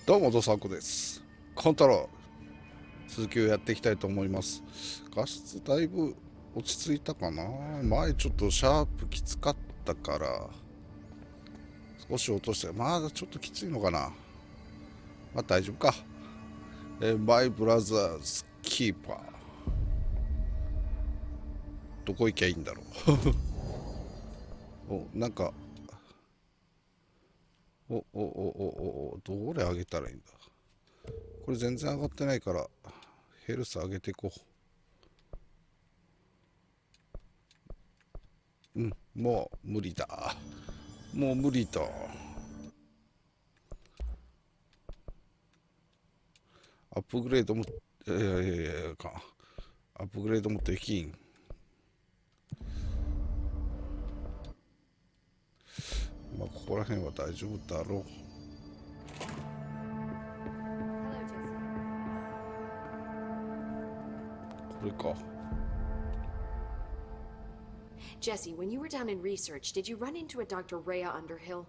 どうもドサンコです。コントロール続きをやっていきたいと思います。画質だいぶ落ち着いたかな。前ちょっとシャープきつかったから少し落として、まだちょっときついのかな。まあ大丈夫か。マイブラザーズキーパー、どこ行きゃいいんだろうお、なんかどれ上げたらいいんだ。これ全然上がってないからヘルス上げていこう。もう無理だ。もう無理だ。アップグレードも、アップグレードもできん。まあ、ここら辺は大丈夫だろう。これか。Jesse, when you were down in research, did you run into a Dr. Rhea Underhill?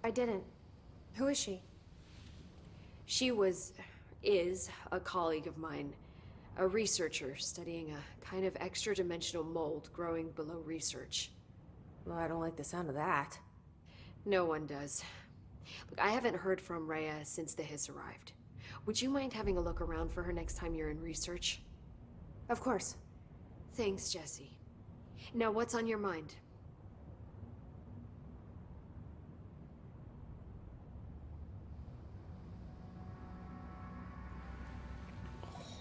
I didn't. Who is she? She is a colleague of mine, a researcher studying a kind of extra-dimensional mold growing below research. Well, I don't like the sound of that. No one does. Look, I haven't heard from Rhea since the hiss arrived. Would you mind having a look around for her next time you're in research? Of course. Thanks, Jesse. Now, what's on your mind?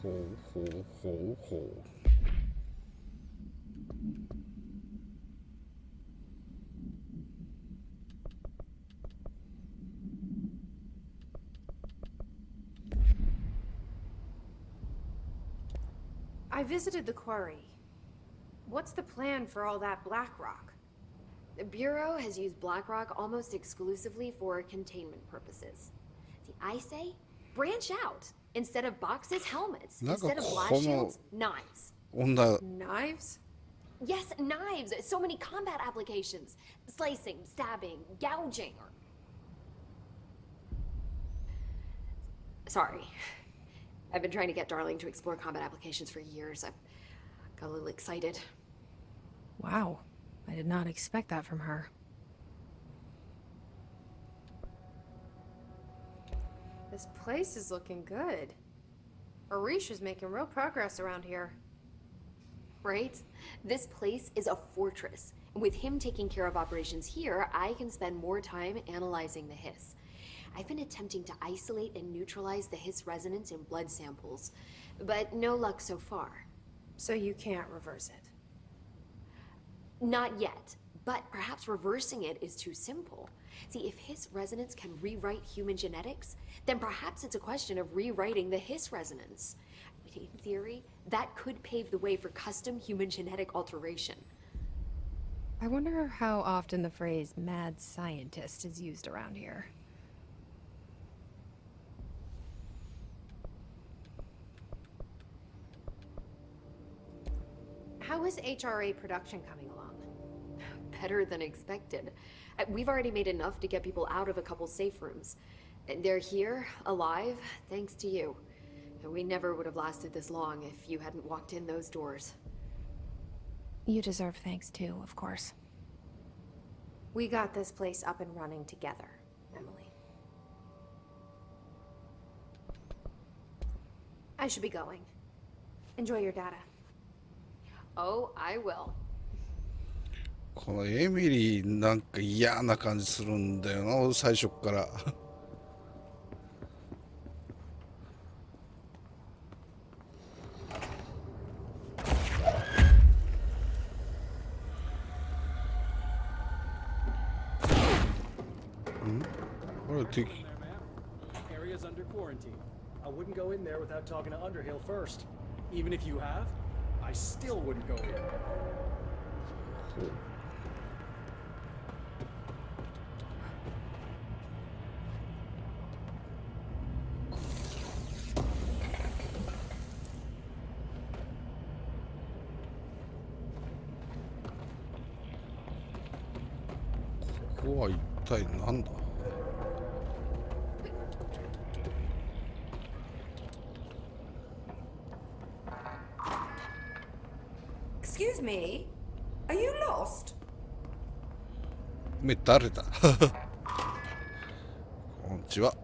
Ho. I visited the quarry. What's the plan for all that black rock? The Bureau has used Blackrock almost exclusively for containment purposes. See, I say, branch out. Instead of boxes, helmets. Instead of blast shields, knives. Knives? Yes, knives. So many combat applications. Slicing, stabbing, gouging, or... Sorry. I've been trying to get Darling to explore combat applications for years. I got a little excited. Wow. I did not expect that from her. This place is looking good. Arish is making real progress around here. Right? This place is a fortress. With him taking care of operations here, I can spend more time analyzing the hiss. I've been attempting to isolate and neutralize the hiss resonance in blood samples, but no luck so far. So you can't reverse it? Not yet, but perhaps reversing it is too simple. See, if hiss resonance can rewrite human genetics, then perhaps it's a question of rewriting the hiss resonance. In theory, that could pave the way for custom human genetic alteration. I wonder how often the phrase mad scientist is used around here. How is HRA production coming along? Better than expected. We've already made enough to get people out of a couple safe rooms. They're here, alive, thanks to you. We never would have lasted this long if you hadn't walked in those doors. You deserve thanks too, of course. We got this place up and running together, Emily. I should be going. Enjoy your data. Oh, I will. このエミリーなんか嫌な感じするんだよな、最初から。あれ敵。Area's under quarantine. I wouldn't go in there without talking to Underhill first. Even if you have, I still wouldn't go in.ここは一体なんだ。Excuse me? Are you lost? おめえ誰だこんにちは。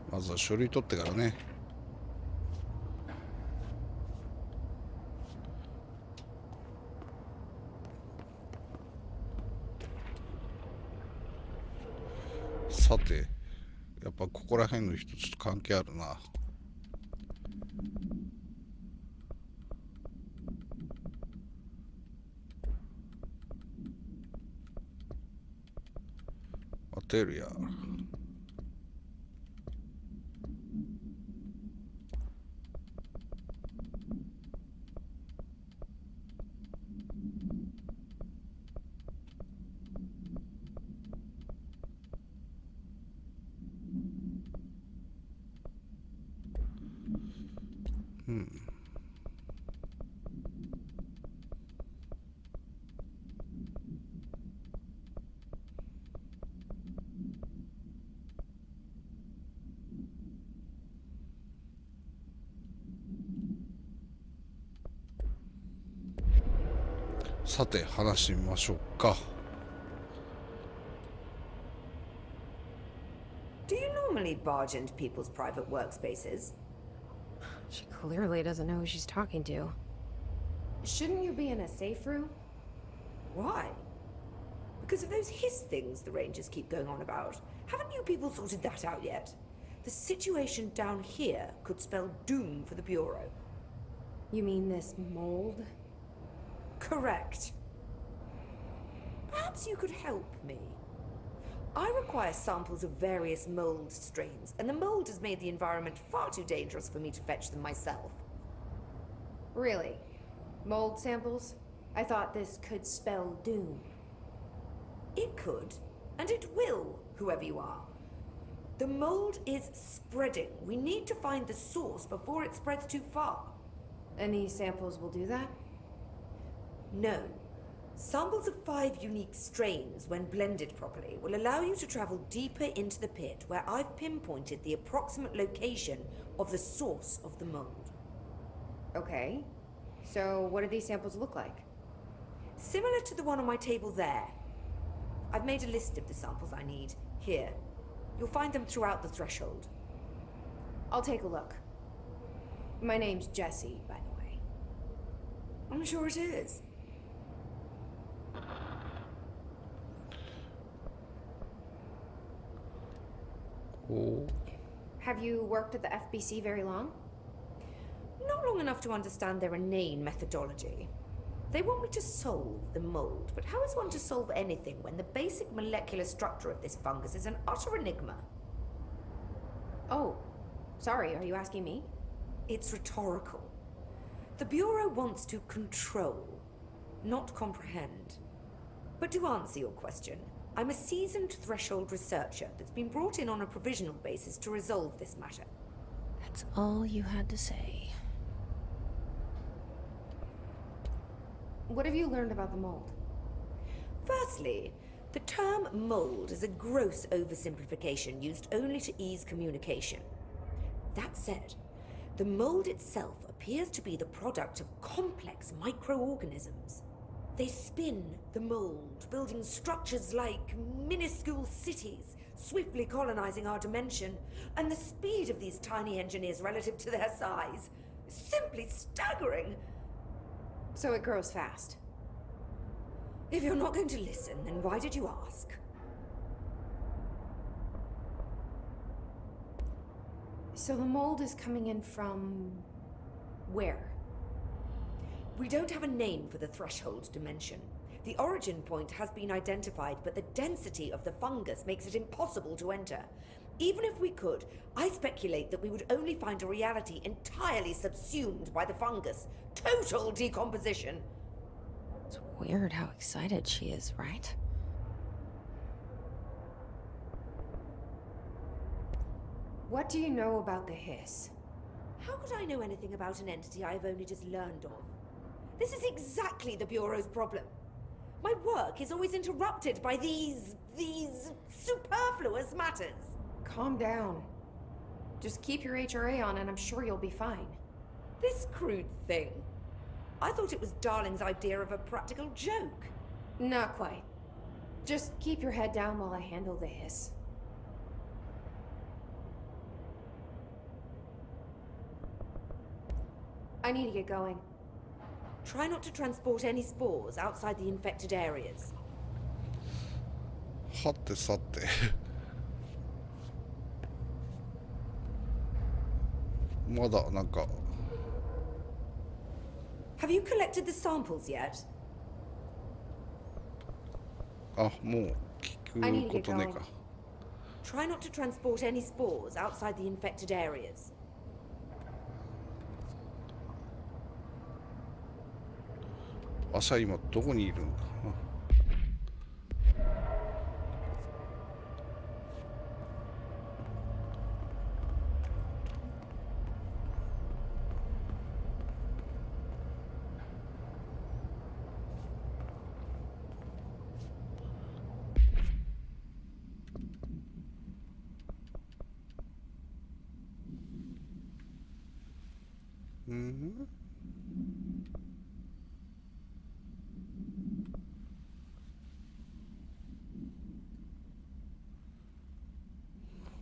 まずは書類取ってからね。さて、やっぱここら辺の人ちょっと関係あるな。当てるや。さて話してみましょうか。Do you normally barge into people's private workspaces? She clearly doesn't know who she's talking to. Shouldn't you be in a safe room? Why? Because of those hiss things the Rangers keep going on about. Haven't you people sorted that out yet? The situation down here could spell doom for the Bureau. You mean this mold? Correct. Perhaps you could help me. I require samples of various mold strains, and the mold has made the environment far too dangerous for me to fetch them myself. Really? Mold samples? I thought this could spell doom. It could, and it will, whoever you are. The mold is spreading. We need to find the source before it spreads too far. Any samples will do that? No. Samples of 5 unique strains, when blended properly, will allow you to travel deeper into the pit, where I've pinpointed the approximate location of the source of the mold. Okay. So what do these samples look like? Similar to the one on my table there. I've made a list of the samples I need. Here. You'll find them throughout the threshold. I'll take a look. My name's Jessie, by the way. I'm sure it is. Oh. Have you worked at the FBC very long? Not long enough to understand their inane methodology. They want me to solve the mold, but how is one to solve anything when the basic molecular structure of this fungus is an utter enigma? Oh, sorry, are you asking me? It's rhetorical. The Bureau wants to control, not comprehend. But to answer your question, I'm a seasoned threshold researcher that's been brought in on a provisional basis to resolve this matter. That's all you had to say. What have you learned about the mold? Firstly, the term mold is a gross oversimplification used only to ease communication. That said, the mold itself appears to be the product of complex microorganisms. They spin the mold, building structures like minuscule cities, swiftly colonizing our dimension, and the speed of these tiny engineers relative to their size is simply staggering. So it grows fast. If you're not going to listen, then why did you ask? So the mold is coming in from... where? We don't have a name for the threshold dimension. The origin point has been identified, but the density of the fungus makes it impossible to enter. Even if we could, I speculate that we would only find a reality entirely subsumed by the fungus. Total decomposition. It's weird how excited she is, right? What do you know about the hiss? How could I know anything about an entity I've only just learned of? This is exactly the Bureau's problem. My work is always interrupted by these superfluous matters. Calm down. Just keep your HRA on and I'm sure you'll be fine. This crude thing. I thought it was Darling's idea of a practical joke. Not quite. Just keep your head down while I handle the hiss. I need to get going. Try not to transport any spores outside the infected areas. はってさてまだなんか Have you collected the samples yet? あ、もう聞くことねえか。 Try not to transport any spores outside the infected areas. 朝今どこにいるんだ。うん。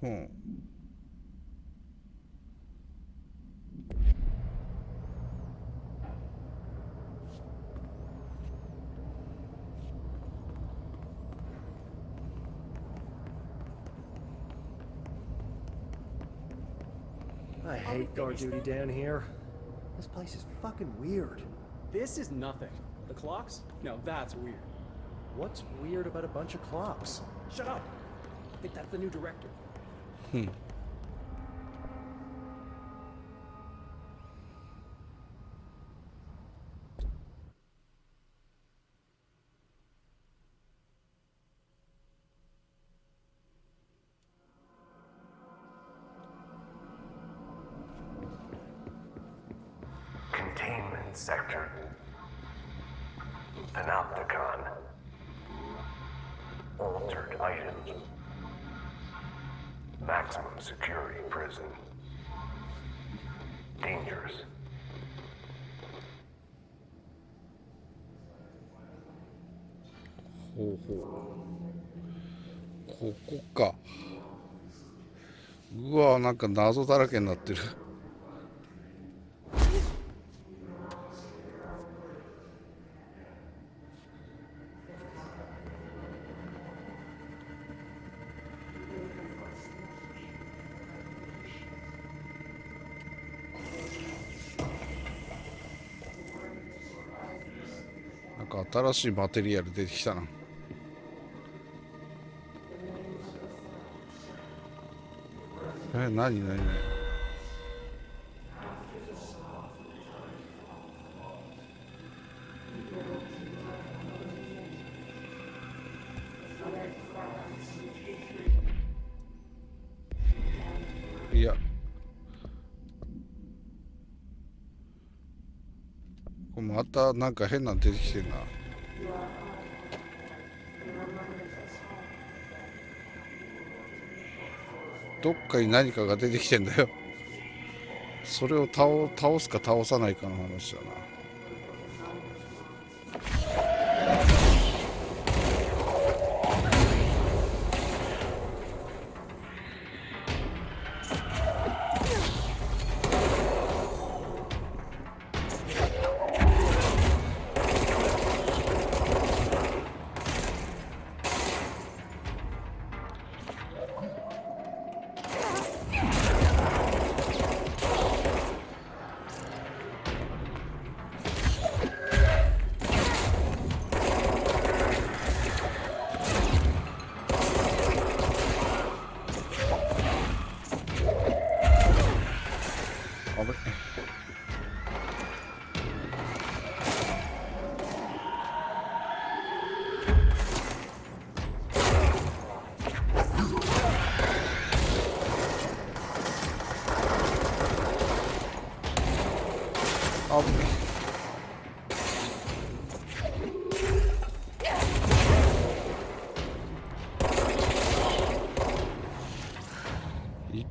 うん。I hate guard duty down here. This place is fucking weird. This is nothing. The clocks? No, that's weird. What's weird about a bunch of clocks? Shut up! I think that's the new director. Containment sector. Panopticon. Altered items. Maximum security prison. Dangerous. ほうほう。ここか。うわ、なんか謎だらけになってる。なんか新しいマテリアル出てきたな。何何何。いや、これまたなんか変なの出てきてんな。どっかに何かが出てきてんだよ。それを倒すか倒さないかの話だな。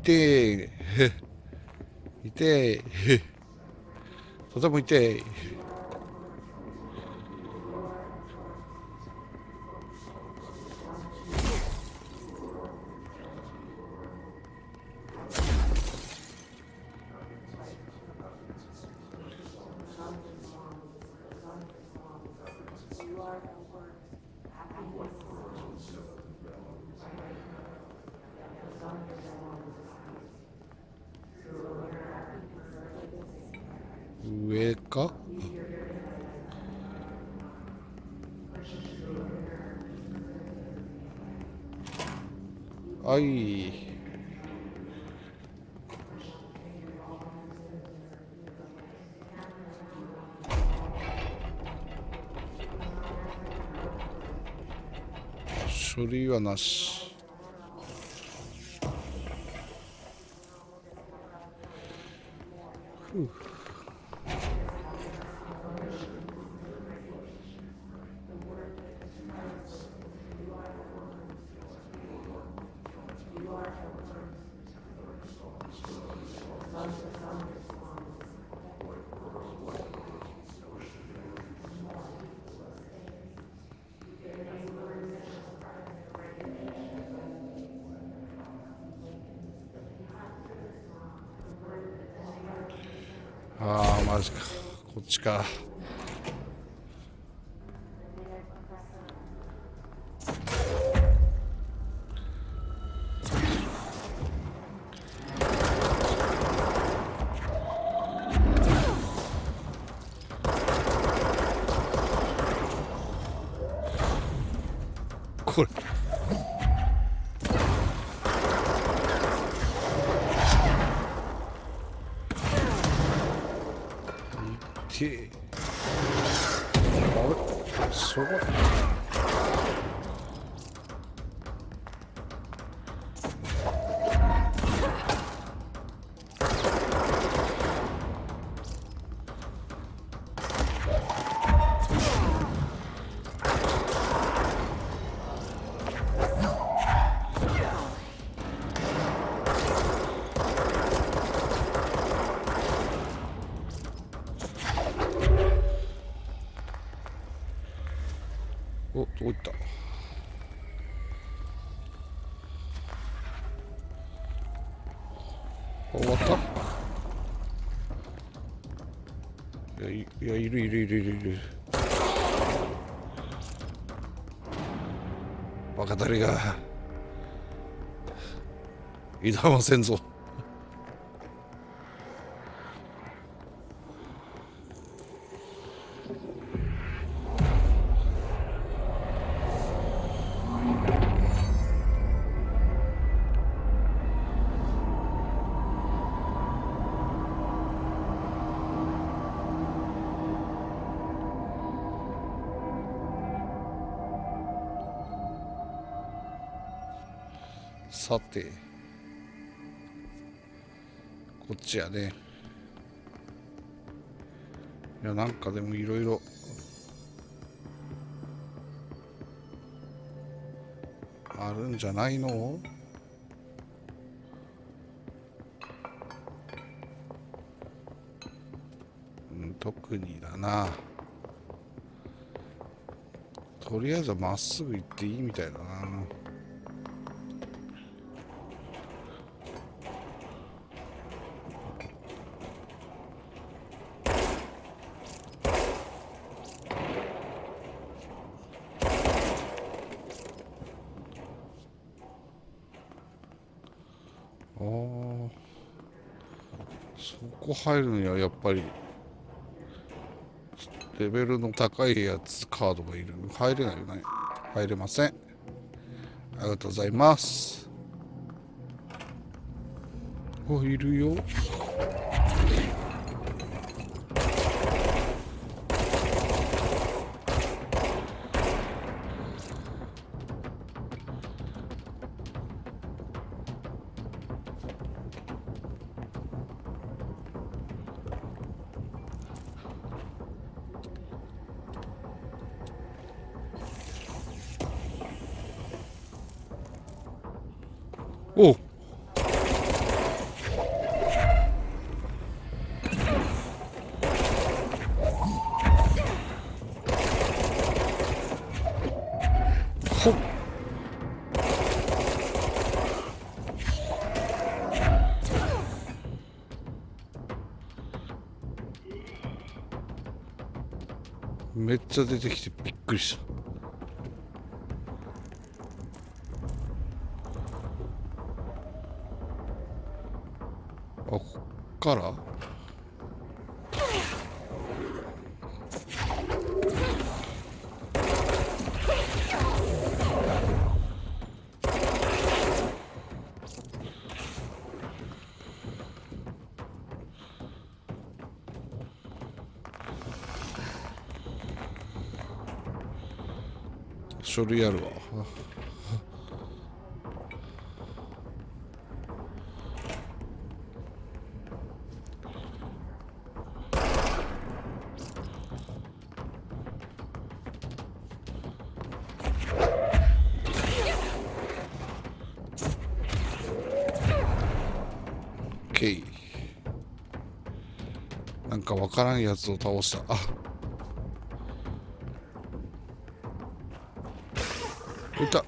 てえ痛えとても痛い。上か。はい。書類はなし。ふう。ああ、マジか。こっちか。これ。痛え。あれ、そう。お、どこ行った。終わった。いや、いるいるいるいるいる。バカタレが挑ませんぞ。さて、こっちやね。いや、なんかでもいろいろあるんじゃないの。特にだな。とりあえずまっすぐ行っていいみたいだな。ああ、そこ入るにはやっぱりレベルの高いやつカードがいる。入れないよね。入れません。ありがとうございます。お、いるよ。おう。ほっ。めっちゃ出てきてびっくりした。あ、こっから書類あるわ。OK。なんかわからんやつを倒した。あ、いた。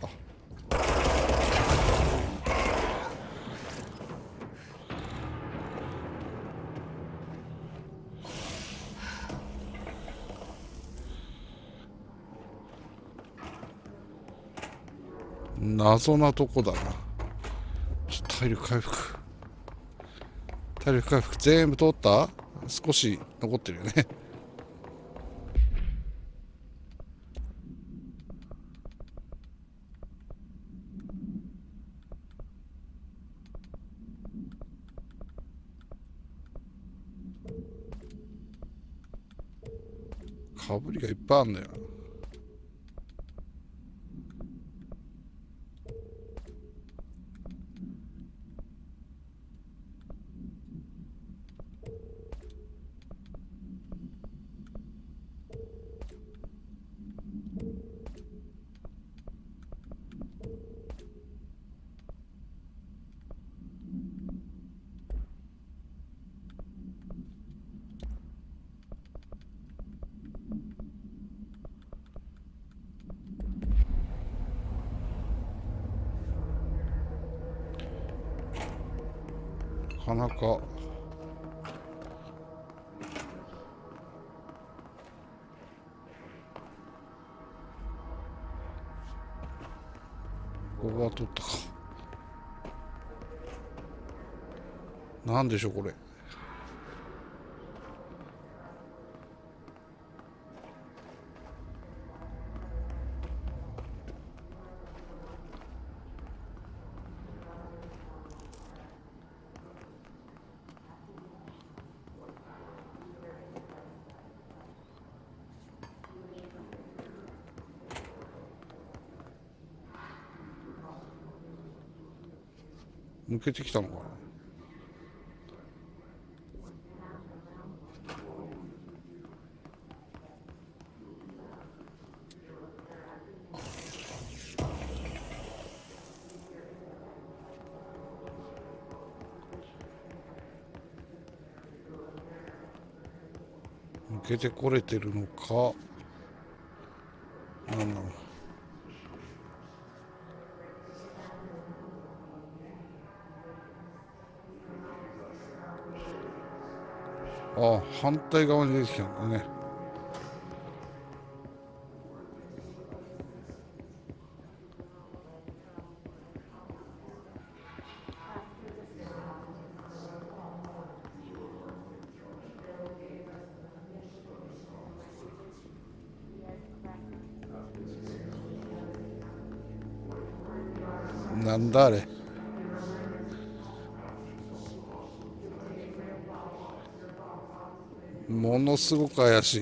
謎なとこだな。ちょっと体力回復。体力回復全部通った？少し残ってるよね。かぶりがいっぱいあるんだよ。なかなかここは取ったか。なんでしょうこれ。抜けてきたのかな。抜けてこれてるのか。ああ、反対側に出てきたんだね。なんだあれ。ものすごく怪し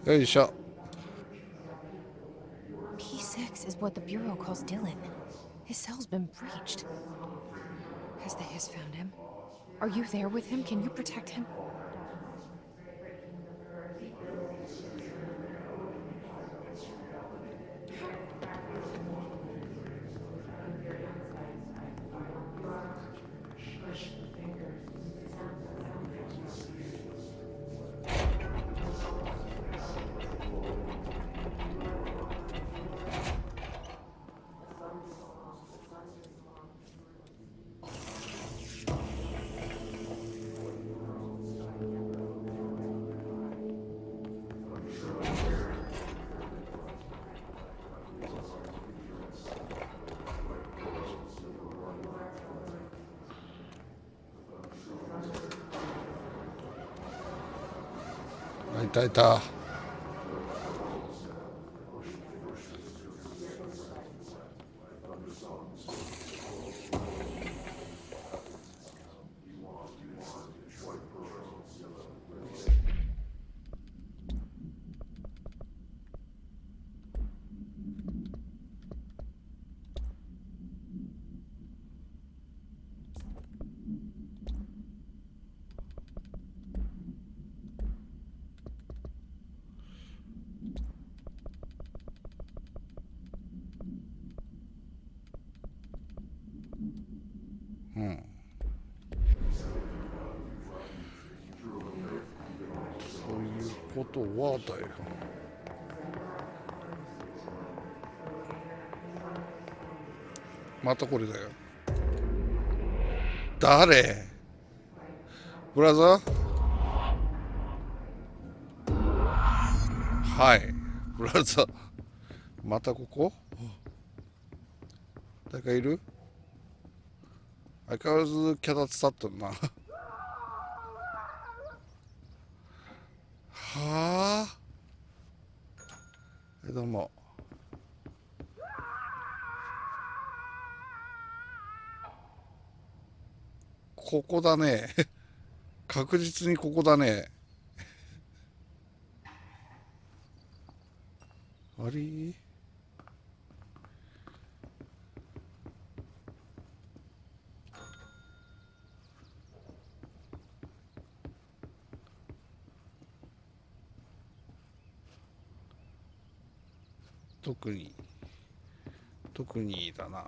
い。よいしょ。P6 is what the Bureau calls Dylan. His cell's been breached. Has the Hiss found him? Are you there with him? Can you protect him? たいた。うん。ということはだよ。またこれだよ。誰？ブラザー？はい。ブラザー。またここ？誰かいる？相変わらずキャラ立ってるな。はあ。どうも。ここだね。確実にここだね。あれ？特にだな。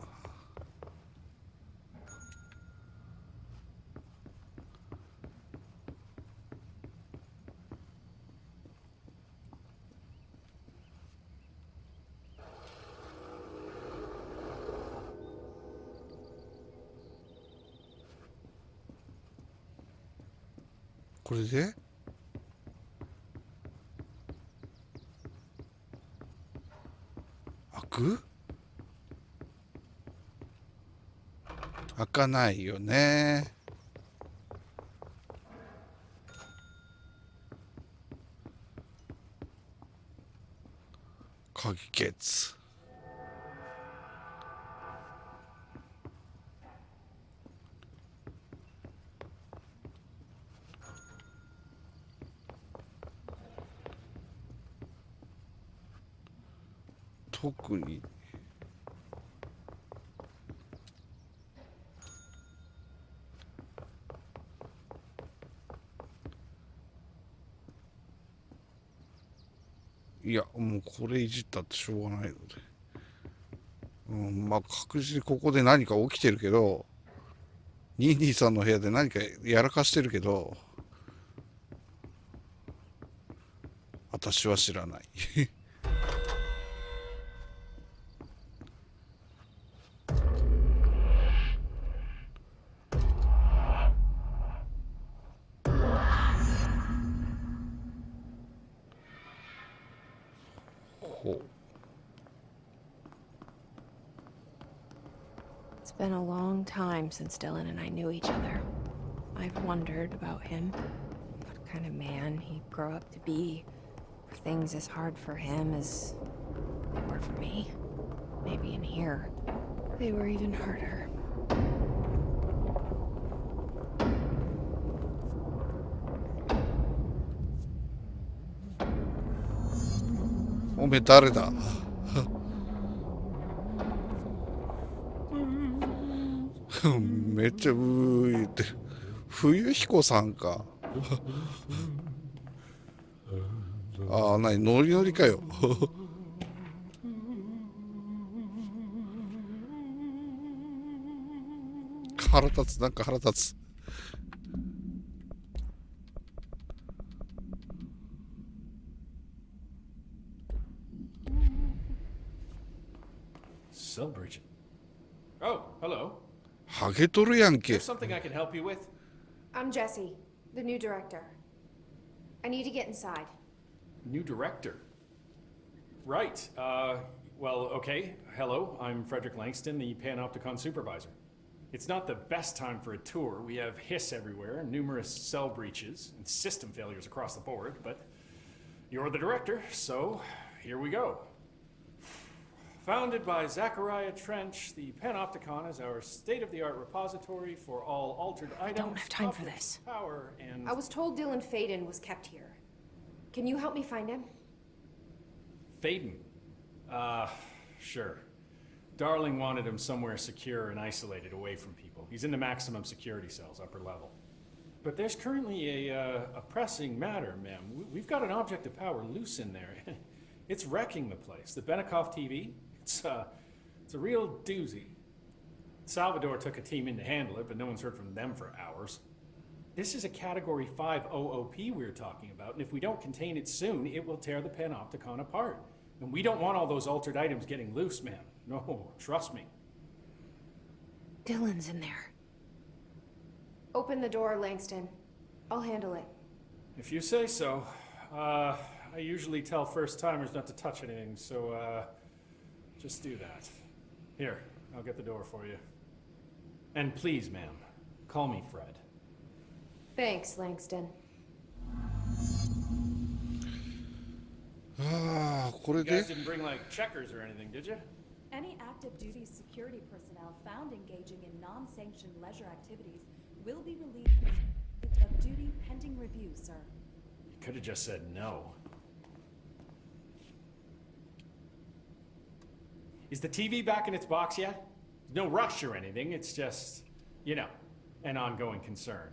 これで開く？開かないよね。鍵ケツ。特にいやもうこれいじったってしょうがないので、まあ確実にここで何か起きてるけど、22さんの部屋で何かやらかしてるけど私は知らない。ほう。 It's been a long time since Dylan and I knew each other. I've wondered about him. What kind of man he'd grow up to be. If things as hard for him as they were for me. Maybe in here, they were even harder. おめえ誰だ？めっちゃうー言ってる。冬彦さんか。ああ、なにノリノリかよ。腹立つ、なんか腹立つ。Celebrate. Oh, hello. ハゲとるやん Is け。 there something I can help you with? I'm Jessie, the new director. I need to get inside. New director. Right. Well, okay. Hello, I'm Frederick Langston, the Panopticon supervisor. It's not the best time for a tour. We have hiss everywhere, numerous cell breaches, and system failures across the board, but You're the director, so here we go. Founded by Zachariah Trench, the Panopticon is our state-of-the-art repository for all altered items. don't have time for objects this. of Power and I was told Dylan Faden was kept here. Can you help me find him? Faden. Sure. Darling wanted him somewhere secure and isolated away from people. He's in the maximum security cells, upper level. But there's currently a pressing matter, ma'am. We've got an object of power loose in there. It's wrecking the place. The Benikoff TV, it's a real doozy. Salvador took a team in to handle it, but no one's heard from them for hours. This is a Category 5 OOP we're talking about, and if we don't contain it soon, it will tear the Panopticon apart. And we don't want all those altered items getting loose, ma'am. No, trust me. Dylan's in there. Open the door, Langston. I'll handle it. If you say so. I usually tell first-timers not to touch anything, so, just do that. Here, I'll get the door for you. And please, ma'am, call me Fred. Thanks, Langston. これ You で guys didn't bring, like, checkers or anything, did you? Any active duty security personnel found engaging in non-sanctioned leisure activities will be relieved of duty pending review, sir. You could have just said no. Is the TV back in its box yet? No rush or anything, it's just, you know, an ongoing concern.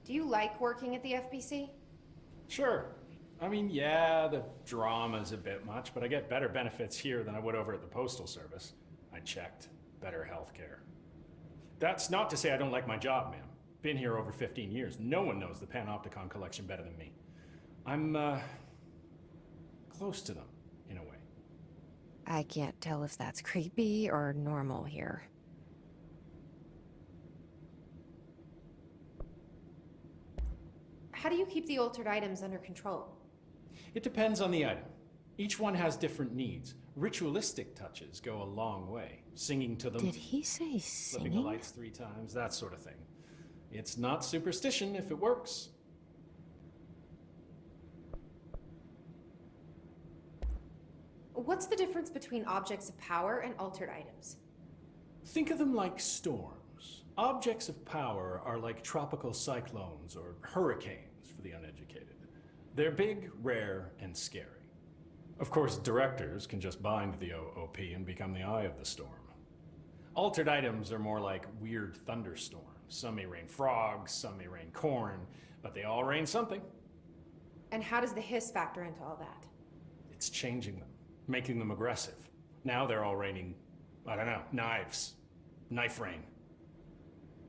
Do you like working at the FBC? Sure. I mean, yeah, the drama's a bit much, but I get better benefits here than I would over at the Postal Service. I checked. Better healthcare. That's not to say I don't like my job, ma'am. Been here over 15 years. No one knows the Panopticon collection better than me. I'm, close to them, in a way. I can't tell if that's creepy or normal here. How do you keep the altered items under control? It depends on the item. Each one has different needs. Ritualistic touches go a long way. Singing to them, Did he say flipping the singing? lights 3 times, that sort of thing. It's not superstition if it works. What's the difference between objects of power and altered items? Think of them like storms. Objects of power are like tropical cyclones or hurricanes for the uneducated. They're big, rare, and scary. Of course, directors can just bind the OOP and become the eye of the storm. Altered items are more like weird thunderstorms. Some may rain frogs, some may rain corn, but they all rain something. And how does the hiss factor into all that? It's changing them, making them aggressive. Now they're all raining, I don't know, knives. Knife rain.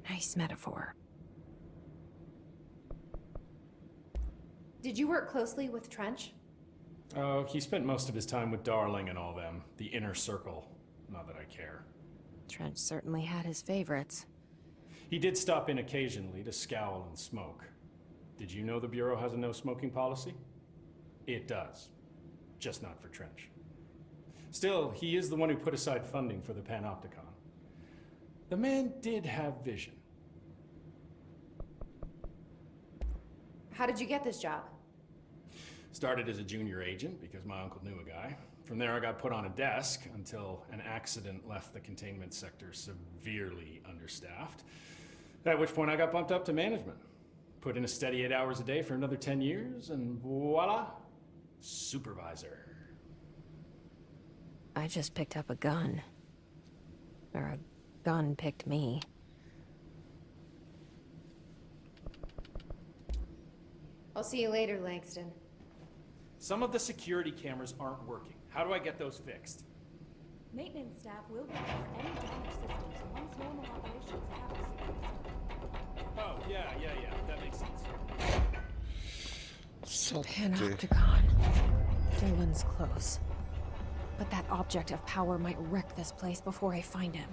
Nice metaphor. Did you work closely with Trench? Oh, he spent most of his time with Darling and all them. The inner circle. Not that I care. Trench certainly had his favorites. He did stop in occasionally to scowl and smoke. Did you know the Bureau has a no-smoking policy? It does. Just not for Trench. Still, he is the one who put aside funding for the Panopticon. The man did have vision. How did you get this job? Started as a junior agent because my uncle knew a guy. From there I got put on a desk until an accident left the containment sector severely understaffed. At which point I got bumped up to management. Put in a steady 8 hours a day for another 10 years and voila, supervisor. I just picked up a gun. Or a gun picked me. I'll see you later, Langston. Some of the security cameras aren't working. How do I get those fixed? Maintenance staff will repair any damaged systems once normal operations have resumed. Oh, yeah, that makes sense. さて Panopticon. Dylan's close. But that object of power might wreck this place before I find him.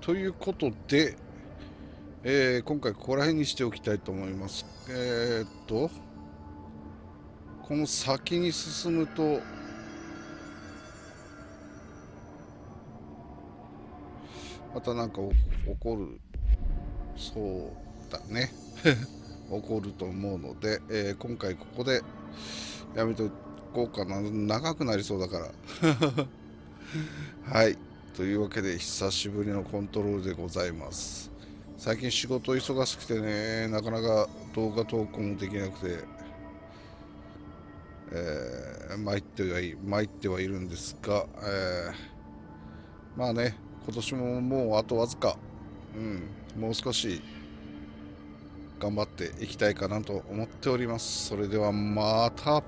ということで、今回ここら辺にしておきたいと思います。この先に進むとまたなんか起こるそうだね起こると思うので、今回ここでやめとこうかな。長くなりそうだからはい、というわけで久しぶりのコントロールでございます。最近仕事忙しくてね、なかなか動画投稿もできなくて、参ってはいるんですが、まあね、今年ももうあとわずか、もう少し頑張っていきたいかなと思っております。それではまた。